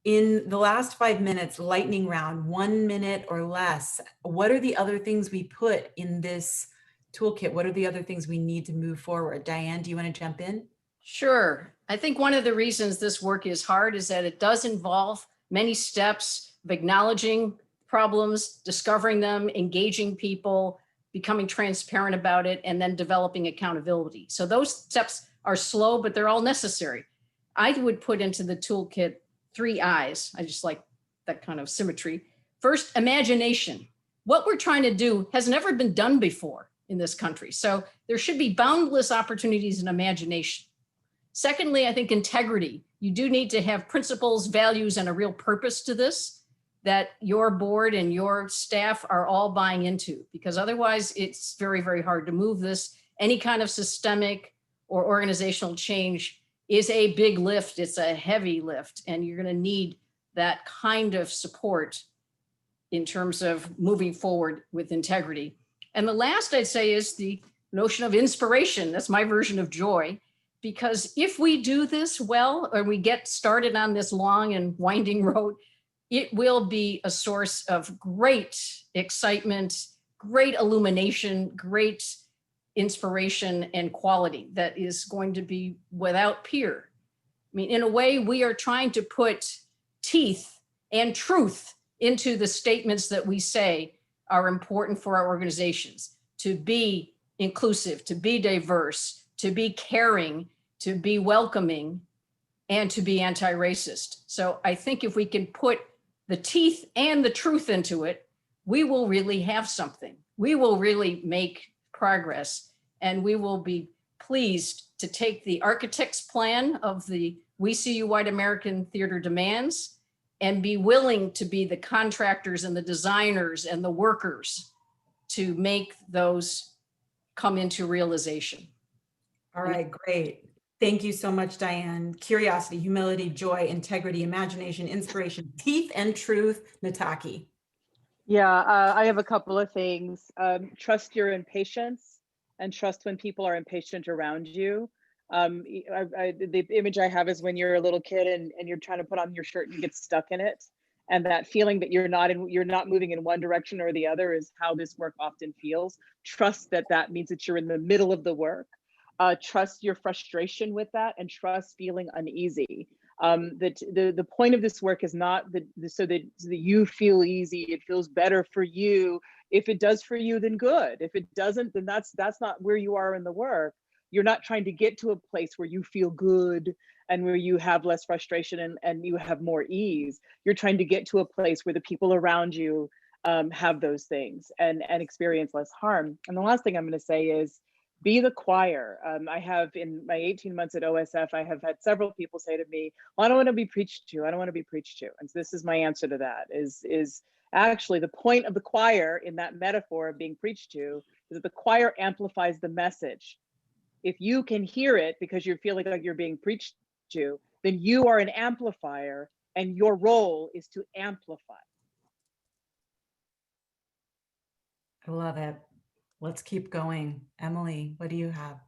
In the last 5 minutes, lightning round, 1 minute or less, what are the other things we put in this toolkit? What are the other things we need to move forward? Diane, do you want to jump in? Sure. I think one of the reasons this work is hard is that it does involve many steps of acknowledging problems, discovering them, engaging people, becoming transparent about it, and then developing accountability. So those steps are slow, but they're all necessary. I would put into the toolkit 3 I's. I just like that kind of symmetry. First, imagination. What we're trying to do has never been done before in this country. So there should be boundless opportunities in imagination. Secondly, I think integrity. You do need to have principles, values, and a real purpose to this that your board and your staff are all buying into, because otherwise it's very, very hard to move this. Any kind of systemic or organizational change is a big lift. It's a heavy lift, and you're going to need that kind of support in terms of moving forward with integrity. And the last I'd say is the notion of inspiration. That's my version of joy, because if we do this well, or we get started on this long and winding road, it will be a source of great excitement, great illumination, great inspiration and quality that is going to be without peer. I mean, in a way, we are trying to put teeth and truth into the statements that we say are important for our organizations, to be inclusive, to be diverse, to be caring, to be welcoming, and to be anti-racist. So I think if we can put the teeth and the truth into it, we will really have something. We will really make progress, and we will be pleased to take the architect's plan of the We See You White American Theater Demands and be willing to be the contractors and the designers and the workers to make those come into realization. All right, great. Thank you so much, Diane. Curiosity, humility, joy, integrity, imagination, inspiration, teeth, and truth. Nataki. Yeah, I have a couple of things. Trust your impatience and trust when people are impatient around you. The image I have is when you're a little kid and you're trying to put on your shirt and you get stuck in it. And that feeling that you're not moving in one direction or the other is how this work often feels. Trust that means that you're in the middle of the work. Trust your frustration with that, and trust feeling uneasy. The point of this work is not so that you feel easy. It feels better for you. If it does for you, then good. If it doesn't, then that's not where you are in the work. You're not trying to get to a place where you feel good and where you have less frustration and you have more ease. You're trying to get to a place where the people around you have those things and experience less harm. And the last thing I'm going to say is, be the choir. I have, in my 18 months at OSF, I have had several people say to me, well, I don't want to be preached to. I don't want to be preached to. And so this is my answer to that, is actually the point of the choir in that metaphor of being preached to is that the choir amplifies the message. If you can hear it because you're feeling like you're being preached to, then you are an amplifier and your role is to amplify. I love it. Let's keep going. Emily, what do you have?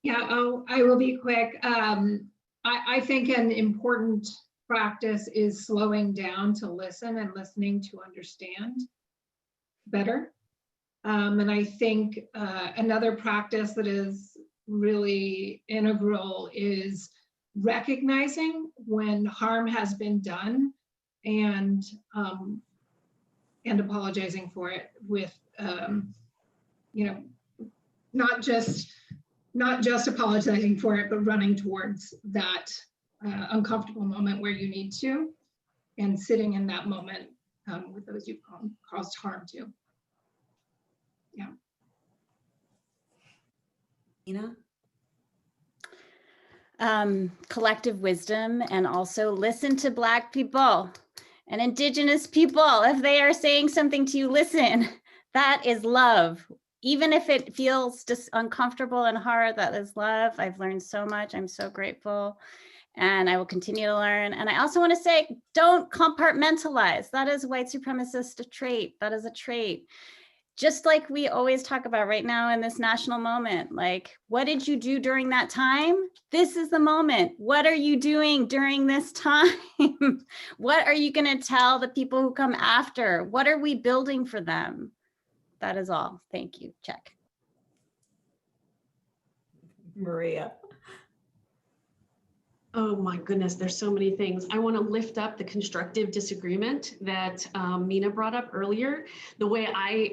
Yeah, I will be quick. I think an important practice is slowing down to listen and listening to understand better. And I think another practice that is really integral is recognizing when harm has been done and apologizing for it with, not just apologizing for it, but running towards that uncomfortable moment where you need to, and sitting in that moment with those you've caused harm to. Yeah. Mina? Collective wisdom, and also listen to Black people and Indigenous people. If they are saying something to you, listen. That is love. Even if it feels just uncomfortable and hard, that is love. I've learned so much. I'm so grateful. And I will continue to learn. And I also want to say, don't compartmentalize. That is white supremacist trait. That is a trait. Just like we always talk about right now in this national moment, like, what did you do during that time? This is the moment. What are you doing during this time? What are you going to tell the people who come after? What are we building for them? That is all. Thank you. Check. Maria. Oh my goodness, there's so many things. I want to lift up the constructive disagreement that Mina brought up earlier. The way I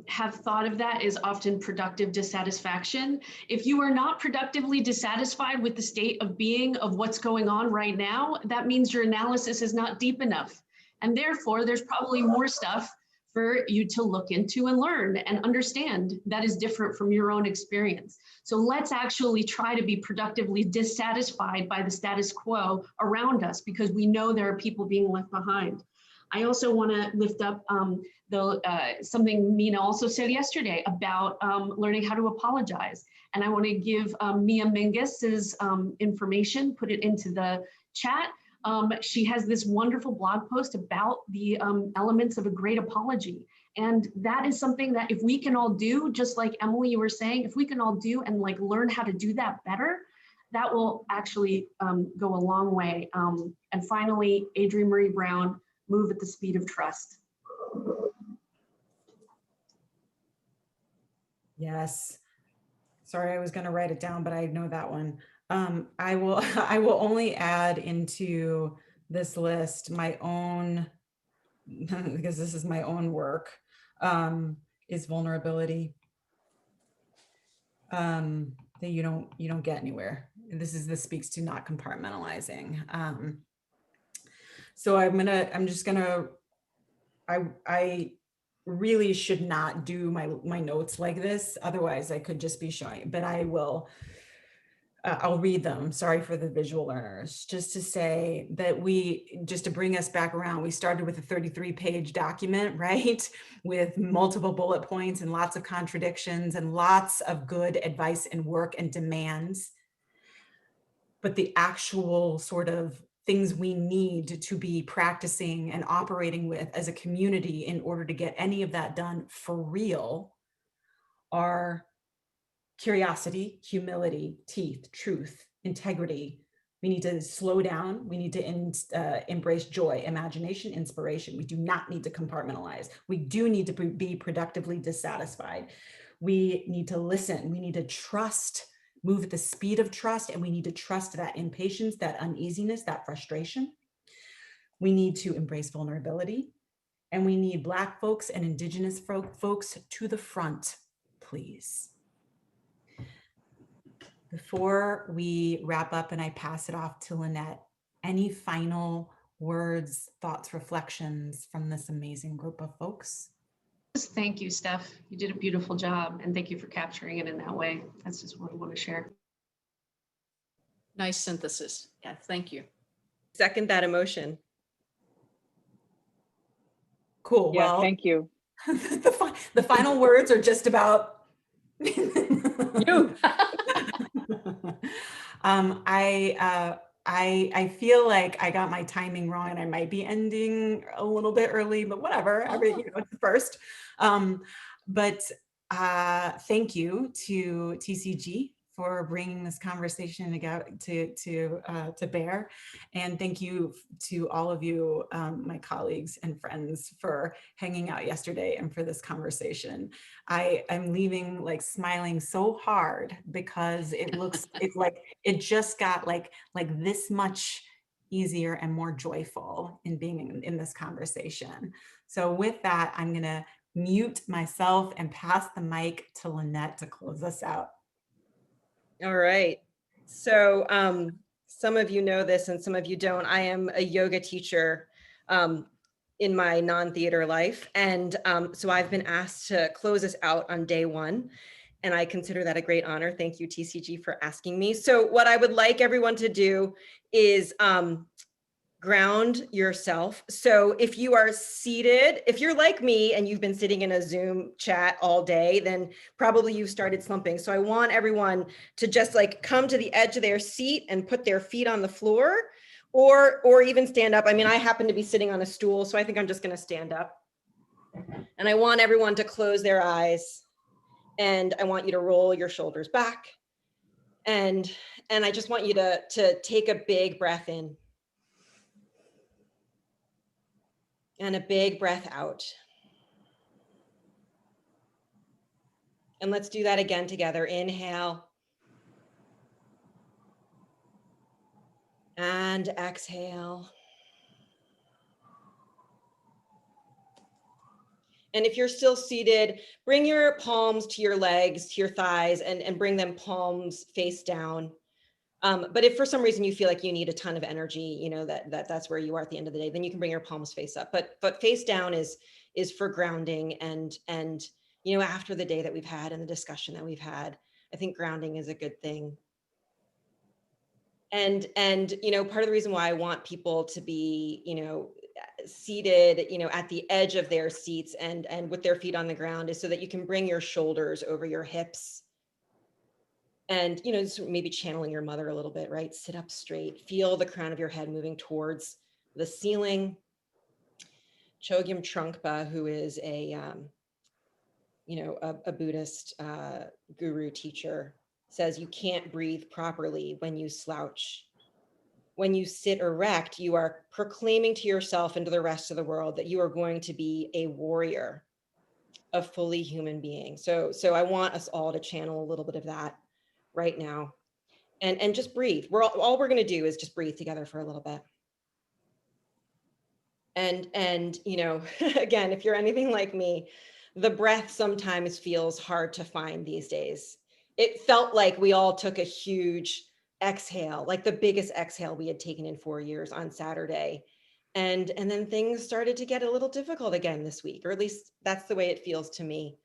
have thought of that is often productive dissatisfaction. If you are not productively dissatisfied with the state of being of what's going on right now, that means your analysis is not deep enough. And therefore, there's probably more stuff for you to look into and learn and understand that is different from your own experience. So let's actually try to be productively dissatisfied by the status quo around us, because we know there are people being left behind. I also want to lift up something Mina also said yesterday about learning how to apologize. And I want to give Mia Mingus's information, put it into the chat. She has this wonderful blog post about the elements of a great apology. And that is something that if we can all do, just like Emily, you were saying, if we can all do and like learn how to do that better, that will actually go a long way. And finally, Adrienne Marie Brown, move at the speed of trust. Yes. Sorry, I was going to write it down, but I know that one. I will only add into this list my own because this is my own work, is vulnerability. That you don't get anywhere. This speaks to not compartmentalizing. So I really should not do my notes like this. Otherwise I could just be showing, but I will, I'll read them. Sorry for the visual learners. Just to say that just to bring us back around, we started with a 33-page document, right? With multiple bullet points and lots of contradictions and lots of good advice and work and demands. But the actual sort of things we need to be practicing and operating with as a community in order to get any of that done for real are curiosity, humility, teeth, truth, integrity. We need to slow down. We need to embrace joy, imagination, inspiration. We do not need to compartmentalize. We do need to be productively dissatisfied. We need to listen. We need to trust, move at the speed of trust, and we need to trust that impatience, that uneasiness, that frustration. We need to embrace vulnerability, and we need Black folks and Indigenous folks to the front, please. Before we wrap up and I pass it off to Lynette, any final words, thoughts, reflections from this amazing group of folks? Just thank you, Steph. You did a beautiful job, and thank you for capturing it in that way. That's just what I want to share. Nice synthesis. Yeah, thank you. Second that emotion. Cool. Yeah, well, thank you. the final words are just about You. I feel like I got my timing wrong and I might be ending a little bit early, but whatever. It's the first. But thank you to TCG for bringing this conversation to bear, and thank you to all of you, my colleagues and friends, for hanging out yesterday and for this conversation. I'm leaving like smiling so hard because it's like it just got like this much easier and more joyful in being in this conversation. So with that, I'm gonna mute myself and pass the mic to Lynette to close us out. All right. So some of you know this and some of you don't. I am a yoga teacher in my non-theater life. And so I've been asked to close us out on day one. And I consider that a great honor. Thank you, TCG, for asking me. So what I would like everyone to do is ground yourself. So if you are seated, if you're like me and you've been sitting in a Zoom chat all day, then probably you've started slumping. So I want everyone to just like come to the edge of their seat and put their feet on the floor, or even stand up. I mean, I happen to be sitting on a stool, so I think I'm just going to stand up. And I want everyone to close their eyes, and I want you to roll your shoulders back. And I just want you to take a big breath in. And a big breath out. And let's do that again together. Inhale. And exhale. And if you're still seated, bring your palms to your legs, to your thighs, and bring them palms face down. But if for some reason you feel like you need a ton of energy, that's where you are at the end of the day, then you can bring your palms face up. But face down is for grounding, and after the day that we've had and the discussion that we've had, I think grounding is a good thing. And part of the reason why I want people to be seated at the edge of their seats and with their feet on the ground is so that you can bring your shoulders over your hips. And, maybe channeling your mother a little bit, right? Sit up straight, feel the crown of your head moving towards the ceiling. Chogyam Trungpa, who is a Buddhist guru teacher, says you can't breathe properly when you slouch. When you sit erect, you are proclaiming to yourself and to the rest of the world that you are going to be a warrior, a fully human being. So I want us all to channel a little bit of that right now, and just breathe. All we're going to do is just breathe together for a little bit. And you know, again, if you're anything like me, the breath sometimes feels hard to find these days. It felt like we all took a huge exhale, like the biggest exhale we had taken in 4 years on Saturday. And then things started to get a little difficult again this week, or at least that's the way it feels to me.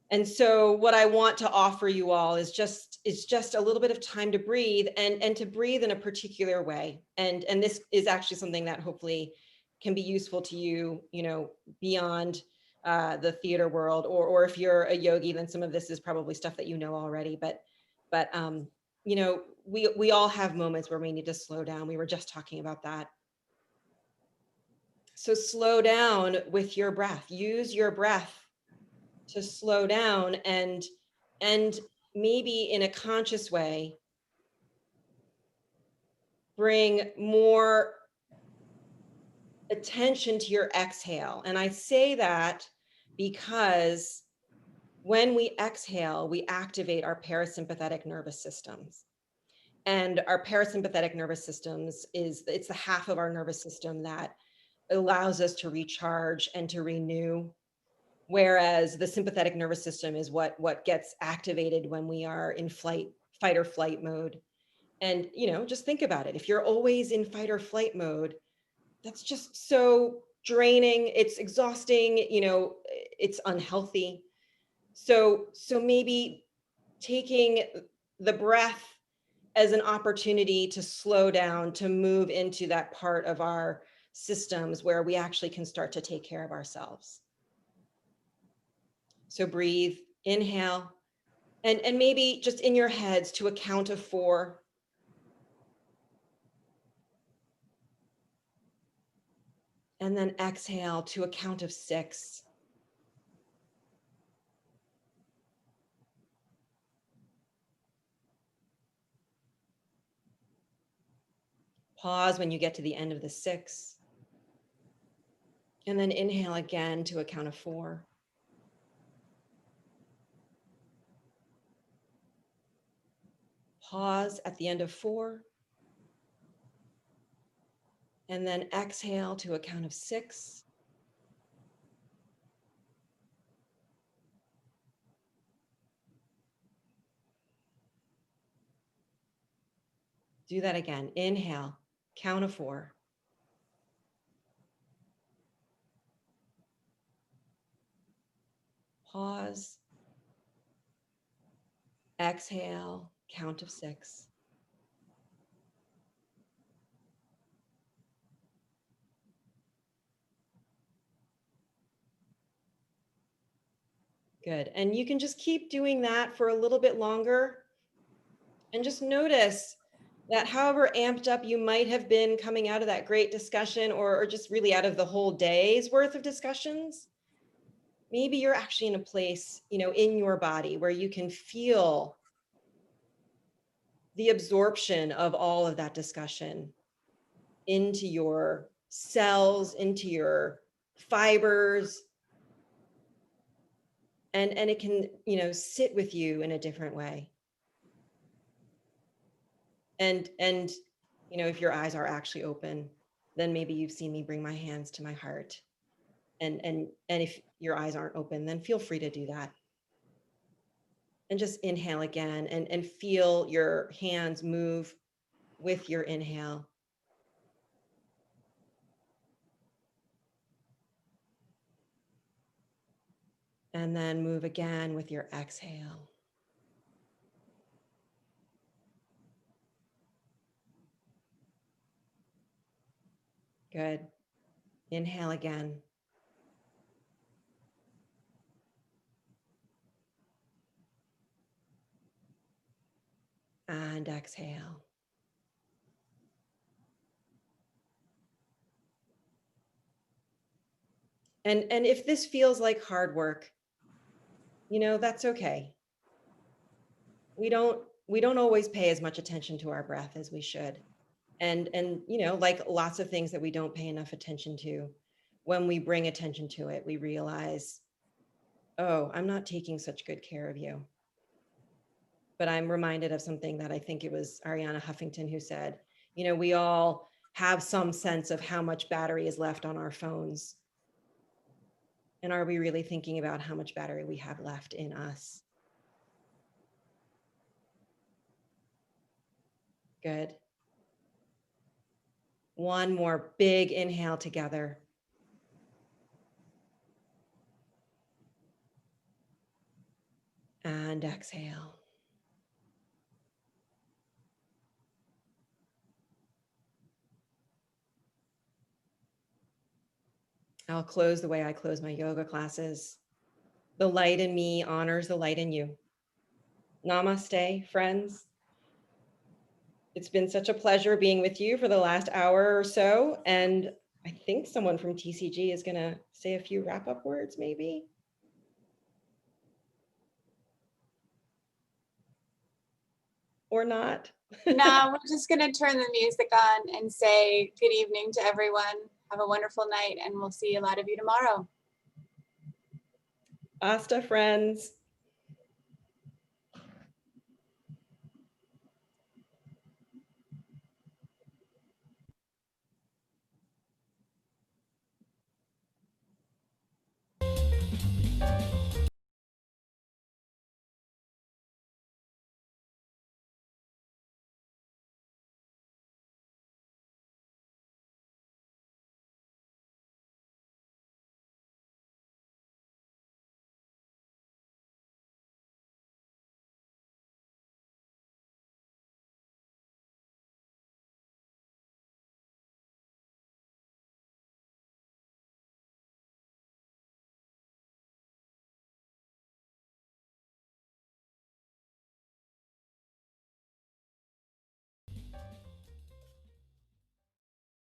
And so what I want to offer you all is just a little bit of time to breathe, and to breathe in a particular way. And this is actually something that hopefully can be useful to you, you know, beyond the theater world, or if you're a yogi, then some of this is probably stuff that you know already. But you know, we all have moments where we need to slow down. We were just talking about that. So slow down with your breath. Use your breath to slow down, and maybe in a conscious way bring more attention to your exhale. And I say that because when we exhale, we activate our parasympathetic nervous systems. And our parasympathetic nervous systems it's the half of our nervous system that allows us to recharge and to renew. Whereas the sympathetic nervous system is what gets activated when we are in fight or flight mode. And, you know, just think about it. If you're always in fight or flight mode, that's just so draining. It's exhausting, you know, it's unhealthy. So maybe taking the breath as an opportunity to slow down, to move into that part of our systems where we actually can start to take care of ourselves. So breathe, inhale, and maybe just in your heads to a count of 4. And then exhale to a count of 6. Pause when you get to the end of the 6. And then inhale again to a count of 4. Pause at the end of 4. And then exhale to a count of 6. Do that again. Inhale, count of 4. Pause. Exhale, count of 6. Good. And you can just keep doing that for a little bit longer. And just notice that however amped up you might have been coming out of that great discussion, or just really out of the whole day's worth of discussions, maybe you're actually in a place, you know, in your body where you can feel the absorption of all of that discussion into your cells, into your fibers. And it can, you know, sit with you in a different way. And you know, if your eyes are actually open, then maybe you've seen me bring my hands to my heart. And if your eyes aren't open, then feel free to do that. And just inhale again, and feel your hands move with your inhale. And then move again with your exhale. Good. Inhale again. And exhale. And if this feels like hard work, you know, that's okay. We don't always pay as much attention to our breath as we should. And you know, like lots of things that we don't pay enough attention to, when we bring attention to it, we realize, oh, I'm not taking such good care of you. But I'm reminded of something that I think it was Ariana Huffington who said, you know, we all have some sense of how much battery is left on our phones. And are we really thinking about how much battery we have left in us? Good. One more big inhale together. And exhale. I'll close the way I close my yoga classes. The light in me honors the light in you. Namaste, friends. It's been such a pleasure being with you for the last hour or so. And I think someone from TCG is going to say a few wrap-up words, maybe. Or not. No, we're just going to turn the music on and say good evening to everyone. Have a wonderful night, and we'll see a lot of you tomorrow. Hasta, friends.